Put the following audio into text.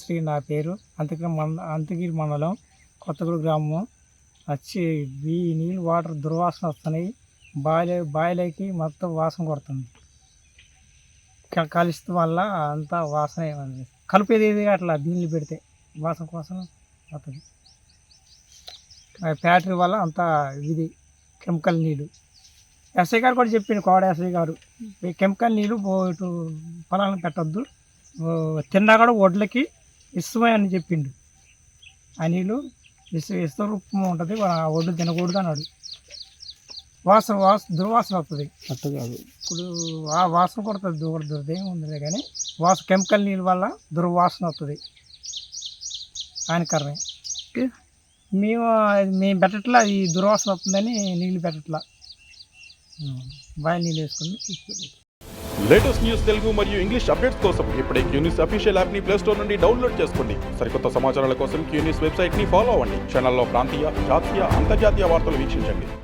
శ్రీ నా పేరు. అంతగిరి మండలం కొత్తగూడ గ్రామం. వచ్చి ఈ నీళ్ళు వాటర్ దుర్వాసన వస్తున్నాయి. బాయిలకి మొత్తం వాసన కొడుతుంది. కలుషితం వల్ల అంతా వాసన ఏమంది కలిపేది అట్లా నీళ్ళు పెడితే వాసన వస్తుంది. ఫ్యాక్టరీ వల్ల అంతా ఇది కెమికల్ నీళ్ళు. ఎస్ఐ గారు కూడా చెప్పిండు, కోడ ఎస్ఐ గారు, ఈ కెమికల్ నీళ్ళు ఇటు పొలాలను పెట్టద్దు, తిన్నా కూడా వడ్లకి ఇష్టమే అని చెప్పిండు. ఆ నీళ్ళు ఇష్ట రూపం ఉంటుంది, వడ్లు తినకూడదు అన్నాడు. దుర్వాసన వస్తుంది. అట్టు కాదు ఇప్పుడు ఆ వాసన కొడుతుంది, దురదేం ఉంది కానీ కెమికల్ నీళ్ళ వల్ల దుర్వాసన వస్తుంది. హానికరమే. మేము పెట్టట్లా, ఈ దుర్వాసన వస్తుందని నీళ్ళు పెట్టట్లా, బాగా నీళ్ళు వేసుకుని. లేటెస్ట్ న్యూస్ తెలుగు మరియు ఇంగ్లీష్ అప్డేట్స్ కోసం ఇప్పుడే క్యూన్యూస్ అఫీషియల్ యాప్ని ప్లేస్టోర్ నుండి డౌన్లోడ్ చేసుకోండి. సరికొత్త సమాచారాల కోసం క్యూన్యూస్ వెబ్సైట్ని ఫాలో అవ్వండి. ఛానల్లో ప్రాంతీయ, జాతీయ, అంతర్జాతీయ వార్తలు వీక్షించండి.